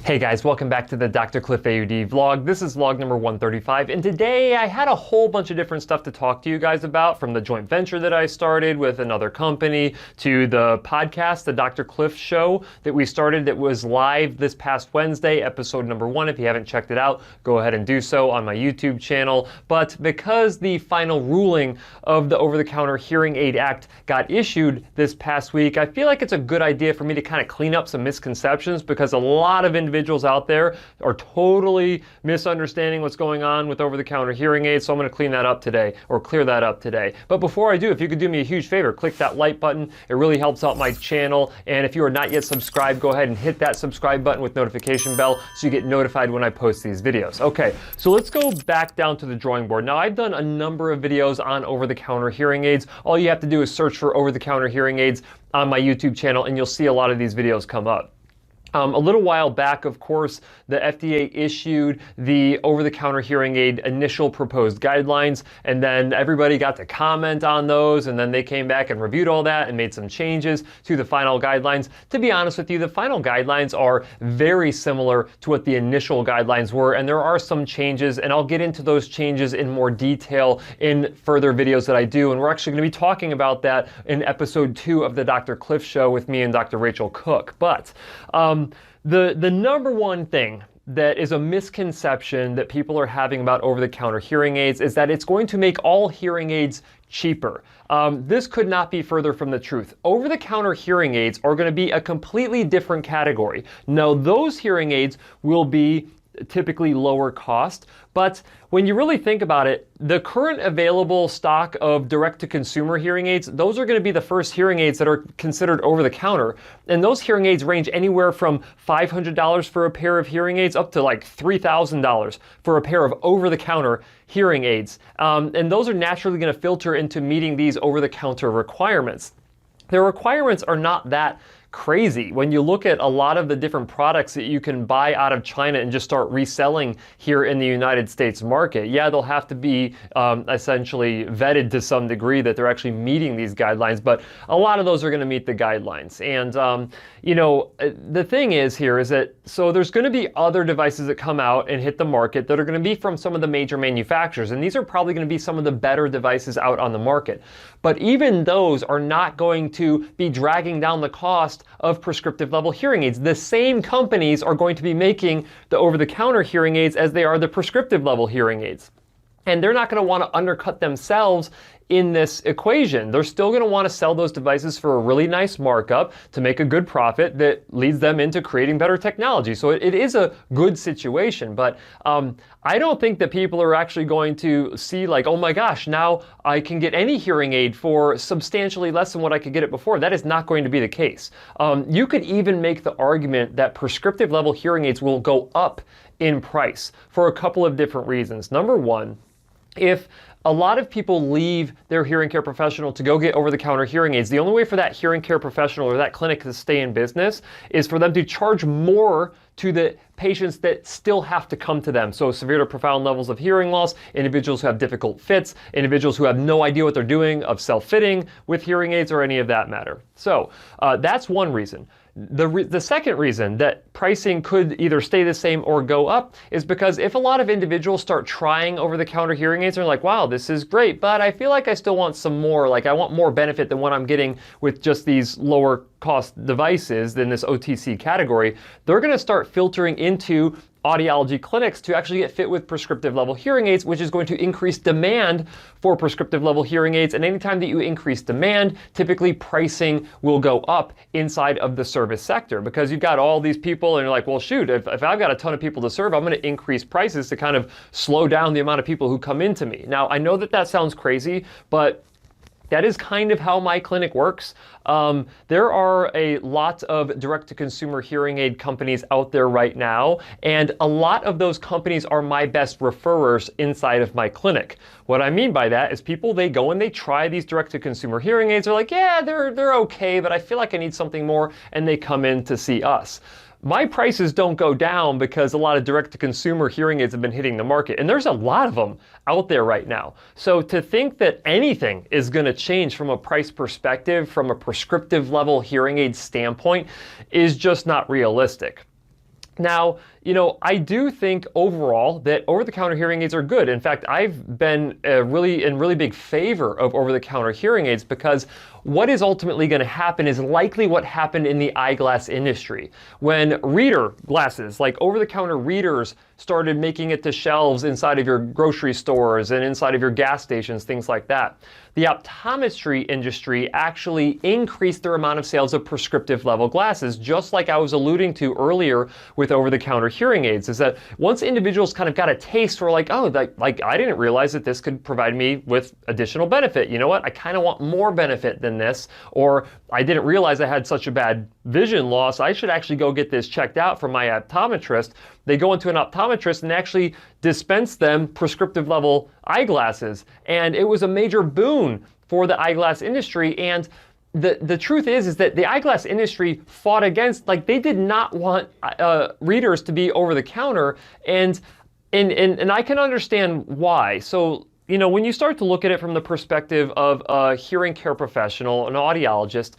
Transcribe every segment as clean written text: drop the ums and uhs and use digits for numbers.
Hey guys, welcome back to the DrCliffAuD vlog. This is vlog number 135, and today I had a whole bunch of different stuff to talk to you guys about, from the joint venture that I started with another company to the podcast, the Dr. Cliff Show that we started that was live this past Wednesday, episode number 1. If you haven't checked it out, go ahead and do so on my YouTube channel. But because the final ruling of the Over-the-Counter Hearing Aid Act got issued this past week, I feel like it's a good idea for me to kind of clean up some misconceptions, because a lot of individuals out there are totally misunderstanding what's going on with over-the-counter hearing aids. So I'm going to clean that up today, or clear that up today. But before I do, if you could do me a huge favor, click that like button. It really helps out my channel. And if you are not yet subscribed, go ahead and hit that subscribe button with notification bell so you get notified when I post these videos. Okay, so let's go back down to the drawing board. Now, I've done a number of videos on over-the-counter hearing aids. All you have to do is search for over-the-counter hearing aids on my YouTube channel, and you'll see a lot of these videos come up. A little while back, of course, the FDA issued the over-the-counter hearing aid initial proposed guidelines, and then everybody got to comment on those, and then they came back and reviewed all that and made some changes to the final guidelines. To be honest with you, the final guidelines are very similar to what the initial guidelines were, and there are some changes, and I'll get into those changes in more detail in further videos that I do, and we're actually going to be talking about that in episode 2 of the Dr. Cliff Show with me and Dr. Rachel Cook. But the number one thing that is a misconception that people are having about over-the-counter hearing aids is that it's going to make all hearing aids cheaper. This could not be further from the truth. Over-the-counter hearing aids are going to be a completely different category. Now, those hearing aids will be typically lower cost, but when you really think about it, the current available stock of direct-to-consumer hearing aids, those are going to be the first hearing aids that are considered over-the-counter, and those hearing aids range anywhere from $500 for a pair of hearing aids up to like $3,000 for a pair of over-the-counter hearing aids, and those are naturally going to filter into meeting these over-the-counter requirements. The requirements are not that crazy. When you look at a lot of the different products that you can buy out of China and just start reselling here in the United States market, yeah, they'll have to be essentially vetted to some degree that they're actually meeting these guidelines, but a lot of those are going to meet the guidelines. And, you know, the thing is here is that, so there's going to be other devices that come out and hit the market that are going to be from some of the major manufacturers, and these are probably going to be some of the better devices out on the market. But even those are not going to be dragging down the cost of prescriptive level hearing aids. The same companies are going to be making the over-the-counter hearing aids as they are the prescriptive level hearing aids. And they're not going to want to undercut themselves in this equation. They're still going to want to sell those devices for a really nice markup to make a good profit that leads them into creating better technology. So it is a good situation, but I don't think that people are actually going to see like, oh my gosh, now I can get any hearing aid for substantially less than what I could get it before. That is not going to be the case. You could even make the argument that prescriptive level hearing aids will go up in price for a couple of different reasons. Number one, if a lot of people leave their hearing care professional to go get over-the-counter hearing aids, the only way for that hearing care professional or that clinic to stay in business is for them to charge more to the patients that still have to come to them. So severe to profound levels of hearing loss, individuals who have difficult fits, individuals who have no idea what they're doing of self-fitting with hearing aids or any of that matter. So that's one reason. The second reason that pricing could either stay the same or go up is because if a lot of individuals start trying over-the-counter hearing aids, they're like, wow, this is great, but I feel like I still want some more, like I want more benefit than what I'm getting with just these lower cost devices in this OTC category, they're going to start filtering into audiology clinics to actually get fit with prescriptive level hearing aids, which is going to increase demand for prescriptive level hearing aids. And anytime that you increase demand, typically pricing will go up inside of the service sector, because you've got all these people and you're like, well, shoot, if I've got a ton of people to serve, I'm going to increase prices to kind of slow down the amount of people who come into me. Now, I know that that sounds crazy, but that is kind of how my clinic works. There are a lot of direct-to-consumer hearing aid companies out there right now, and a lot of those companies are my best referrers inside of my clinic. What I mean by that is people, they go and they try these direct-to-consumer hearing aids. They're like, yeah, they're okay, but I feel like I need something more, and they come in to see us. My prices don't go down because a lot of direct-to-consumer hearing aids have been hitting the market, and there's a lot of them out there right now. So to think that anything is going to change from a price perspective, from a prescriptive level hearing aid standpoint, is just not realistic. Now, I do think overall that over-the-counter hearing aids are good. In fact, I've been really big favor of over-the-counter hearing aids because what is ultimately going to happen is likely what happened in the eyeglass industry. When reader glasses, like over-the-counter readers, started making it to shelves inside of your grocery stores and inside of your gas stations, things like that. The optometry industry actually increased their amount of sales of prescriptive level glasses, just like I was alluding to earlier with over-the-counter hearing aids, is that once individuals kind of got a taste for like, oh, like I didn't realize that this could provide me with additional benefit. You know what? I kind of want more benefit than this, or I didn't realize I had such a bad vision loss. I should actually go get this checked out from my optometrist. They go into an optometrist and actually dispense them prescriptive level eyeglasses. And it was a major boon for the eyeglass industry. And the truth is that the eyeglass industry fought against, like, they did not want readers to be over the counter. And I can understand why. So, when you start to look at it from the perspective of a hearing care professional, an audiologist,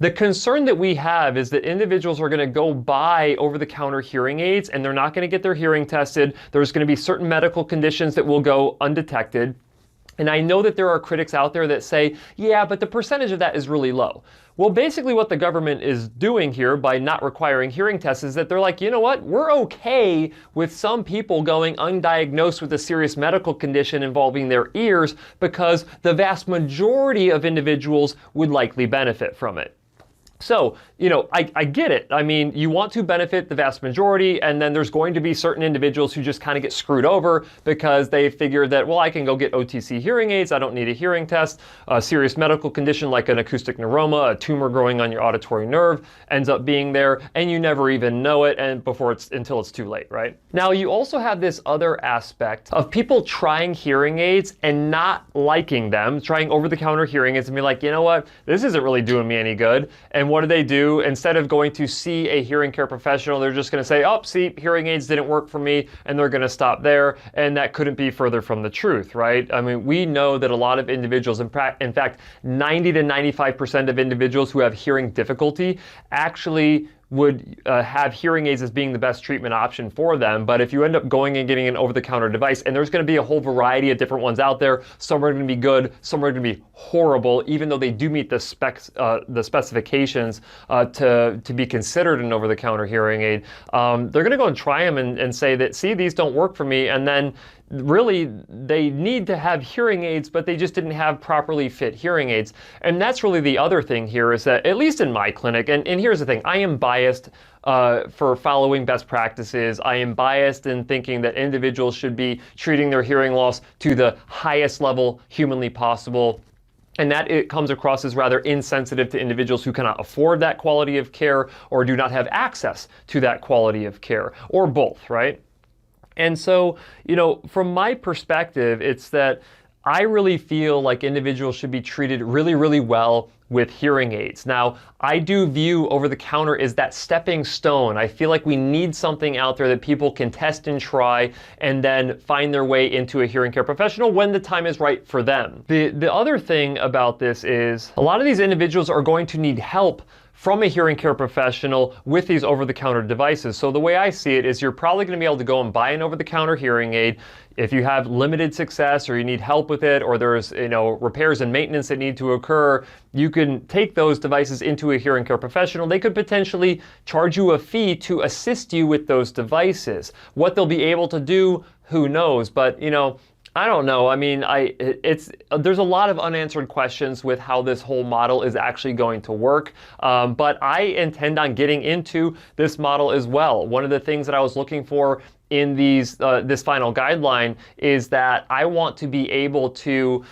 the concern that we have is that individuals are going to go buy over-the-counter hearing aids and they're not going to get their hearing tested. There's going to be certain medical conditions that will go undetected. And I know that there are critics out there that say, yeah, but the percentage of that is really low. Well, basically what the government is doing here by not requiring hearing tests is that they're like, you know what, we're okay with some people going undiagnosed with a serious medical condition involving their ears because the vast majority of individuals would likely benefit from it. So, I get it. I mean, you want to benefit the vast majority, and then there's going to be certain individuals who just kind of get screwed over because they figure that, well, I can go get OTC hearing aids, I don't need a hearing test. A serious medical condition like an acoustic neuroma, a tumor growing on your auditory nerve ends up being there, and you never even know it until it's too late, right? Now, you also have this other aspect of people trying hearing aids and not liking them, trying over-the-counter hearing aids and be like, you know what, this isn't really doing me any good. And what do? Instead of going to see a hearing care professional, they're just going to say, oh, see, hearing aids didn't work for me, and they're going to stop there. And that couldn't be further from the truth, right? I mean, we know that a lot of individuals, in fact, 90 to 95% of individuals who have hearing difficulty actually would have hearing aids as being the best treatment option for them. But if you end up going and getting an over-the-counter device, and there's going to be a whole variety of different ones out there, some are going to be good, some are going to be horrible, even though they do meet the specs, the specifications to be considered an over-the-counter hearing aid. They're going to go and try them and say that, see, these don't work for me, and then really they need to have hearing aids, but they just didn't have properly fit hearing aids. And that's really the other thing here is that, at least in my clinic, and here's the thing, I am biased for following best practices. I am biased in thinking that individuals should be treating their hearing loss to the highest level humanly possible. And that it comes across as rather insensitive to individuals who cannot afford that quality of care or do not have access to that quality of care, or both, right? And so, from my perspective, it's that I really feel like individuals should be treated really, really well with hearing aids. Now, I do view over-the-counter as that stepping stone. I feel like we need something out there that people can test and try and then find their way into a hearing care professional when the time is right for them. The other thing about this is a lot of these individuals are going to need help from a hearing care professional with these over-the-counter devices. So the way I see it is you're probably going to be able to go and buy an over-the-counter hearing aid. If you have limited success or you need help with it, or there's repairs and maintenance that need to occur, you can take those devices into a hearing care professional. They could potentially charge you a fee to assist you with those devices. What they'll be able to do, who knows? But I don't know. I mean, there's a lot of unanswered questions with how this whole model is actually going to work. But I intend on getting into this model as well. One of the things that I was looking for in this final guideline is that I want to be able to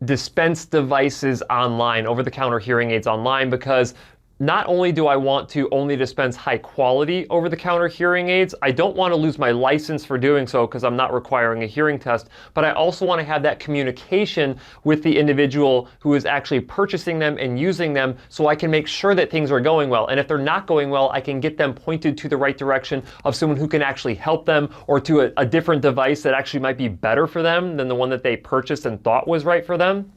dispense devices online, over-the-counter hearing aids online, because not only do I want to only dispense high quality over-the-counter hearing aids, I don't want to lose my license for doing so because I'm not requiring a hearing test, but I also want to have that communication with the individual who is actually purchasing them and using them so I can make sure that things are going well. And if they're not going well, I can get them pointed to the right direction of someone who can actually help them, or to a different device that actually might be better for them than the one that they purchased and thought was right for them.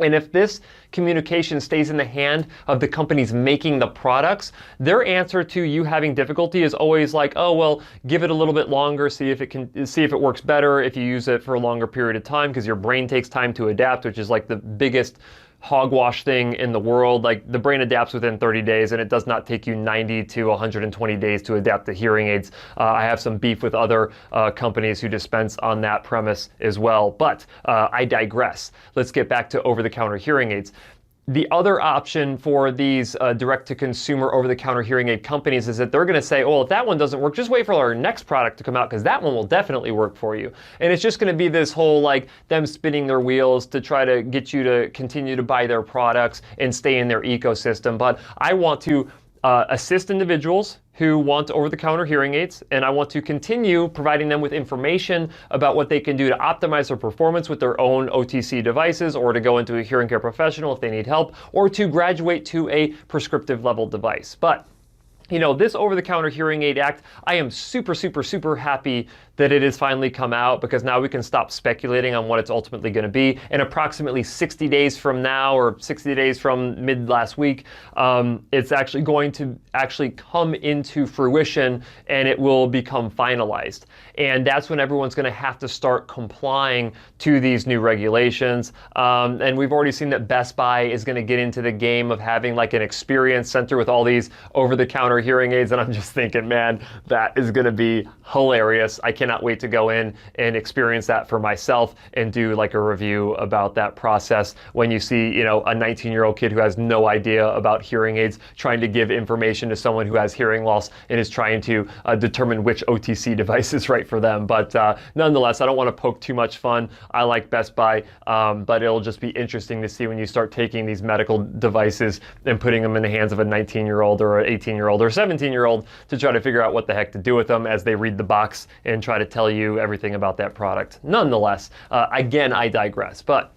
And if this communication stays in the hand of the companies making the products, their answer to you having difficulty is always like, oh, well, give it a little bit longer, see if it works better if you use it for a longer period of time, because your brain takes time to adapt, which is like the biggest hogwash thing in the world. Like, the brain adapts within 30 days and it does not take you 90 to 120 days to adapt to hearing aids. I have some beef with other companies who dispense on that premise as well, but I digress. Let's get back to over-the-counter hearing aids. The other option for these direct-to-consumer over-the-counter hearing aid companies is that they're going to say, oh, if that one doesn't work, just wait for our next product to come out, because that one will definitely work for you. And it's just going to be this whole, like, them spinning their wheels to try to get you to continue to buy their products and stay in their ecosystem. But I want to assist individuals who want over-the-counter hearing aids, and I want to continue providing them with information about what they can do to optimize their performance with their own OTC devices, or to go into a hearing care professional if they need help, or to graduate to a prescriptive level device. But you know, this Over-the-Counter Hearing Aid Act, I am super, super, super happy that it has finally come out, because now we can stop speculating on what it's ultimately going to be. And approximately 60 days from now, or 60 days from mid last week, it's actually going to come into fruition, and it will become finalized. And that's when everyone's going to have to start complying to these new regulations. And we've already seen that Best Buy is going to get into the game of having like an experience center with all these over-the-counter hearing aids. And I'm just thinking, man, that is going to be hilarious. I cannot wait to go in and experience that for myself and do like a review about that process. When you see, you know, a 19-year-old kid who has no idea about hearing aids trying to give information to someone who has hearing loss and is trying to determine which OTC device is right for them. But nonetheless, I don't want to poke too much fun. I like Best Buy, but it'll just be interesting to see when you start taking these medical devices and putting them in the hands of a 19-year-old or an 18-year-old or 17-year-old to try to figure out what the heck to do with them as they read the box and try to tell you everything about that product. Nonetheless, again, I digress. But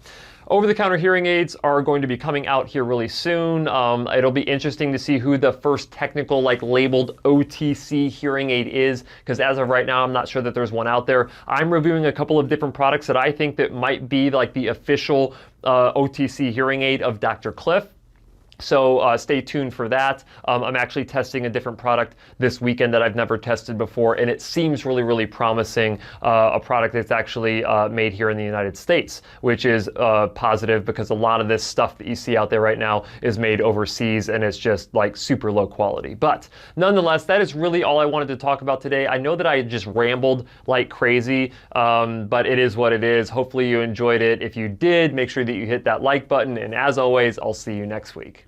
over-the-counter hearing aids are going to be coming out here really soon. It'll be interesting to see who the first technical, like, labeled OTC hearing aid is, because as of right now, I'm not sure that there's one out there. I'm reviewing a couple of different products that I think that might be like the official OTC hearing aid of Dr. Cliff. So stay tuned for that. I'm actually testing a different product this weekend that I've never tested before, and it seems really, really promising. A product that's actually made here in the United States, which is positive, because a lot of this stuff that you see out there right now is made overseas, and it's just like super low quality. But nonetheless, that is really all I wanted to talk about today. I know that I just rambled like crazy, but it is what it is. Hopefully you enjoyed it. If you did, make sure that you hit that like button, and as always, I'll see you next week.